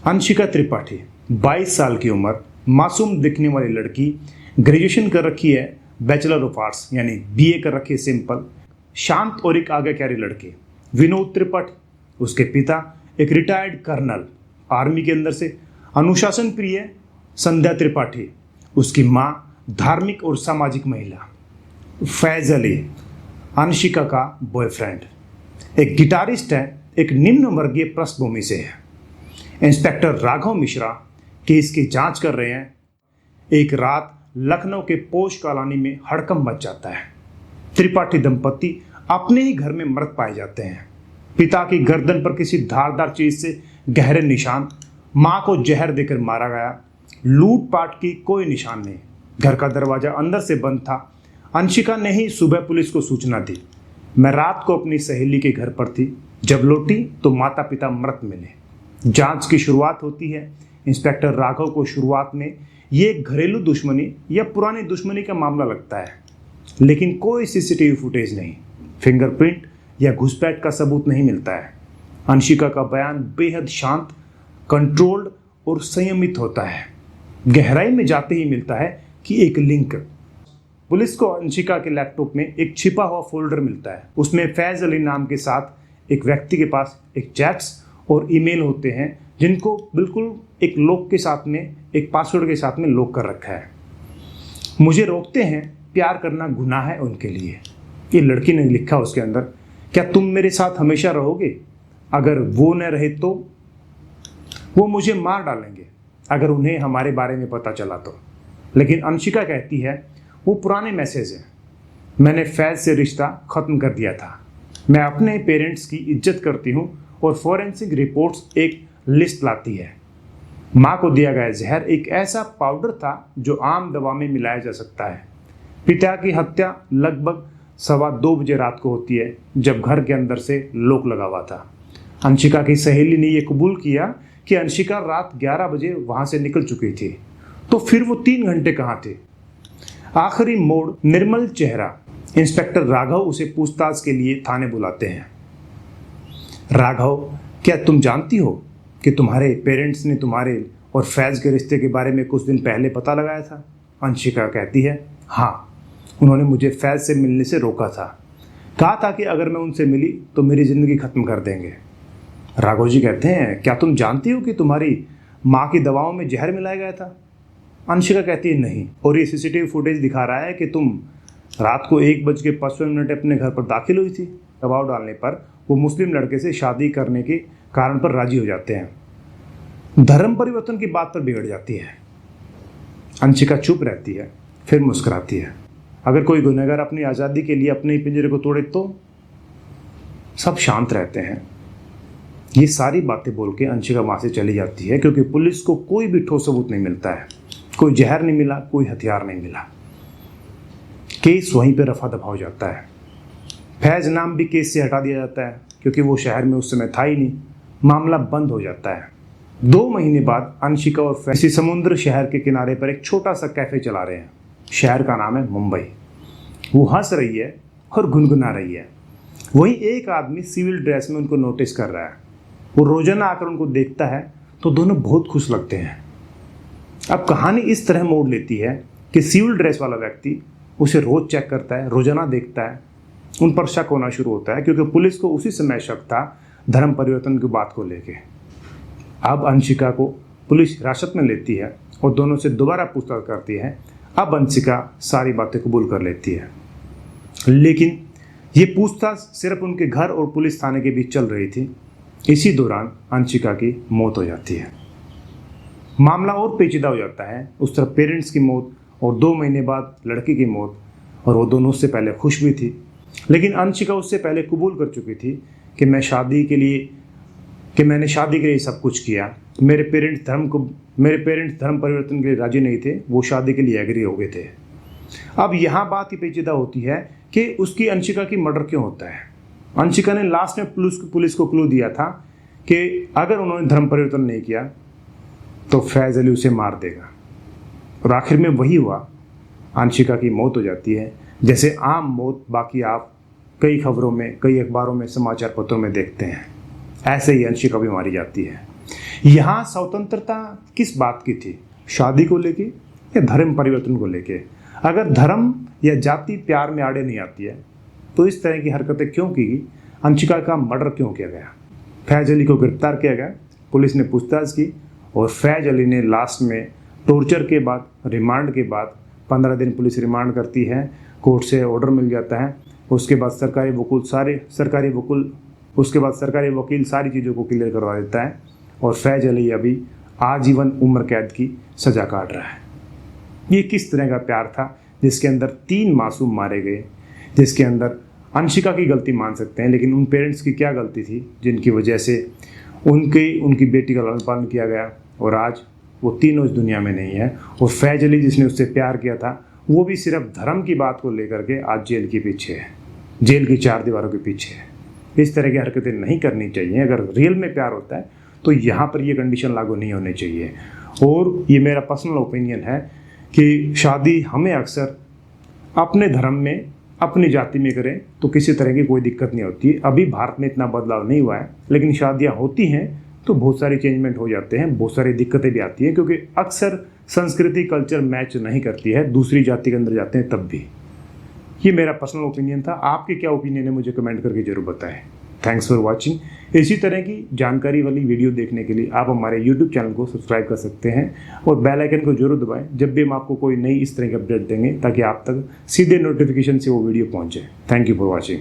अंशिका त्रिपाठी 22 साल की उम्र, मासूम दिखने वाली लड़की, ग्रेजुएशन कर रखी है, बैचलर ऑफ आर्ट्स यानी बीए कर रखी है सिंपल, शांत और एक आज्ञाकारी लड़के। विनोद त्रिपाठी, उसके पिता एक रिटायर्ड कर्नल आर्मी के अंदर से। अनुशासन प्रिय संध्या त्रिपाठी, उसकी माँ धार्मिक और सामाजिक महिला। फैज अली, अंशिका का बॉयफ्रेंड, एक गिटारिस्ट है, एक निम्न वर्गीय पृष्ठभूमि से है। इंस्पेक्टर राघव मिश्रा केस की जांच कर रहे हैं। एक रात लखनऊ के पोश कॉलोनी में हड़कंप मच जाता है। त्रिपाठी दंपति अपने ही घर में मृत पाए जाते हैं। पिता की गर्दन पर किसी धारदार चीज से गहरे निशान, मां को जहर देकर मारा गया। लूटपाट की कोई निशान नहीं। घर का दरवाजा अंदर से बंद था। अंशिका ने ही सुबह पुलिस को सूचना दी। मैं रात को अपनी सहेली के घर पर थी। जब लौटी तो माता पिता मृत मिले। जांच की शुरुआत होती है। इंस्पेक्टर राघव को शुरुआत में ये घरेलू दुश्मनी या पुरानी दुश्मनी का मामला लगता है, लेकिन कोई सीसीटीवी फुटेज नहीं, फिंगरप्रिंट या घुसपैठ का सबूत नहीं मिलता है। अंशिका का बयान बेहद शांत, कंट्रोल्ड और संयमित होता है। गहराई में जाते ही मिलता है कि एक लिंक। पुलिस को अंशिका के लैपटॉप में एक छिपा हुआ फोल्डर मिलता है। उसमें फैज अली नाम के साथ एक व्यक्ति के पास एक चैट्स और ईमेल होते हैं, जिनको बिल्कुल एक लॉक के साथ में, एक पासवर्ड के साथ में लॉक कर रखा है। मुझे रोकते हैं, प्यार करना गुनाह है उनके लिए, ये लड़की ने लिखा उसके अंदर। क्या तुम मेरे साथ हमेशा रहोगे? अगर वो न रहे तो वो मुझे मार डालेंगे अगर उन्हें हमारे बारे में पता चला तो। लेकिन अंशिका कहती है वो पुराने मैसेज हैं। मैंने फैज से रिश्ता खत्म कर दिया था। मैं अपने पेरेंट्स की इज्जत करती हूँ और फॉरेंसिक रिपोर्ट्स एक लिस्ट लाती है। माँ को दिया गया जहर एक ऐसा पाउडर था जो आम दवा में मिलाया जा सकता है। पिता की हत्या लगभग 2:15 बजे रात को होती है, जब घर के अंदर से लॉक लगा हुआ था। अंशिका की सहेली ने यह कबूल किया कि अंशिका रात 11 बजे वहां से निकल चुकी थी। तो फिर वो 3 घंटे कहाँ थे? आखिरी मोड़ निर्मल चेहरा। इंस्पेक्टर राघव उसे पूछताछ के लिए थाने बुलाते हैं। राघव, क्या तुम जानती हो कि तुम्हारे पेरेंट्स ने तुम्हारे और फैज के रिश्ते के बारे में कुछ दिन पहले पता लगाया था? अंशिका कहती है हाँ, उन्होंने मुझे फैज से मिलने से रोका था। कहा था कि अगर मैं उनसे मिली तो मेरी ज़िंदगी ख़त्म कर देंगे। राघव जी कहते हैं क्या तुम जानती हो कि तुम्हारी माँ की दवाओं में जहर मिलाया गया था? अंशिका कहती है नहीं, और ये सीसीटीवी फुटेज दिखा रहा है कि तुम रात को 1:55 अपने घर पर दाखिल हुई थी। दबाव डालने पर वो मुस्लिम लड़के से शादी करने के कारण पर राजी हो जाते हैं। धर्म परिवर्तन की बात पर बिगड़ जाती है। अंशिका चुप रहती है, फिर मुस्कुराती है। अगर कोई गुनहगार अपनी आज़ादी के लिए अपने ही पिंजरे को तोड़े तो? सब शांत रहते हैं। ये सारी बातें बोल के अंशिका वहाँ से चली जाती है, क्योंकि पुलिस को कोई भी ठोस सबूत नहीं मिलता है। कोई जहर नहीं मिला, कोई हथियार नहीं मिला। केस वहीं पर रफा दफा हो जाता है। फैज नाम भी केस से हटा दिया जाता है, क्योंकि वो शहर में उस समय था ही नहीं। मामला बंद हो जाता है। 2 महीने बाद अंशिका और फैज किसी समुद्र शहर के किनारे पर एक छोटा सा कैफे चला रहे हैं। शहर का नाम है मुंबई। वो हंस रही है और गुनगुना रही है। वहीं एक आदमी सिविल ड्रेस में उनको नोटिस कर रहा है। वो रोजाना आकर उनको देखता है तो दोनों बहुत खुश लगते हैं। अब कहानी इस तरह मोड़ लेती है कि सिविल ड्रेस वाला व्यक्ति उसे रोज चेक करता है, रोजाना देखता है। उन पर शक होना शुरू होता है, क्योंकि पुलिस को उसी समय शक था धर्म परिवर्तन की बात को लेके। अब अंशिका को पुलिस हिरासत में लेती है और दोनों से दोबारा पूछताछ करती है। अब अंशिका सारी बातें कबूल कर लेती है, लेकिन ये पूछताछ सिर्फ उनके घर और पुलिस थाने के बीच चल रही थी। इसी दौरान अंशिका की मौत हो जाती है। मामला और पेचीदा हो जाता है। उस तरफ पेरेंट्स की मौत और 2 महीने बाद लड़की की मौत, और वो दोनों उससे पहले खुश भी थी। लेकिन अंशिका उससे पहले कबूल कर चुकी थी कि मैंने शादी के लिए सब कुछ किया। मेरे पेरेंट्स धर्म परिवर्तन के लिए राजी नहीं थे, वो शादी के लिए एग्री हो गए थे। अब यहाँ बात ही पेचीदा होती है कि उसकी अंशिका की मर्डर क्यों होता है। अंशिका ने लास्ट में पुलिस को क्लू दिया था कि अगर उन्होंने धर्म परिवर्तन नहीं किया तो फैज अली उसे मार देगा, और आखिर में वही हुआ। अंशिका की मौत हो जाती है, जैसे आम मौत बाकी आप कई खबरों में, कई अखबारों में, समाचार पत्रों में देखते हैं। ऐसे ही अंशिका भी मारी जाती है। यहाँ स्वतंत्रता किस बात की थी, शादी को लेके या धर्म परिवर्तन को लेके? अगर धर्म या जाति प्यार में आड़े नहीं आती है तो इस तरह की हरकतें क्यों की गई? अंशिका का मर्डर क्यों किया गया? फैज अली को गिरफ्तार किया गया, पुलिस ने पूछताछ की और फैज अली ने लास्ट में टॉर्चर के बाद, रिमांड के बाद 15 दिन पुलिस रिमांड करती है, कोर्ट से ऑर्डर मिल जाता है। उसके बाद सरकारी वकील सारी चीज़ों को क्लियर करवा देता है और फैज अली अभी आजीवन उम्र कैद की सज़ा काट रहा है। ये किस तरह का प्यार था जिसके अंदर 3 मासूम मारे गए, जिसके अंदर अंशिका की गलती मान सकते हैं, लेकिन उन पेरेंट्स की क्या गलती थी जिनकी वजह से उनकी बेटी का लालन पालन किया गया और आज वो तीनों इस दुनिया में नहीं है। और फैज अली जिसने उससे प्यार किया था वो भी सिर्फ धर्म की बात को लेकर के आज जेल के पीछे है, जेल की 4 दीवारों के पीछे है। इस तरह की हरकतें नहीं करनी चाहिए। अगर रियल में प्यार होता है तो यहाँ पर ये कंडीशन लागू नहीं होनी चाहिए। और ये मेरा पर्सनल ओपिनियन है कि शादी हमें अक्सर अपने धर्म में, अपनी जाति में करें तो किसी तरह की कोई दिक्कत नहीं होती। अभी भारत में इतना बदलाव नहीं हुआ है, लेकिन शादियाँ होती हैं तो बहुत सारे चेंजमेंट हो जाते हैं, बहुत सारी दिक्कतें भी आती हैं, क्योंकि अक्सर संस्कृति कल्चर मैच नहीं करती है, दूसरी जाति के अंदर जाते हैं तब भी। ये मेरा पर्सनल ओपिनियन था। आपके क्या ओपिनियन है मुझे कमेंट करके जरूर बताएं। Thanks for watching. इसी तरह की जानकारी वाली वीडियो देखने के लिए आप हमारे YouTube चैनल को सब्सक्राइब कर सकते हैं और बेल आइकन को जरूर दबाएं जब भी हम आपको कोई नई इस तरह की अपडेट देंगे, ताकि आप तक सीधे नोटिफिकेशन से वो वीडियो पहुंचे। Thank you for watching.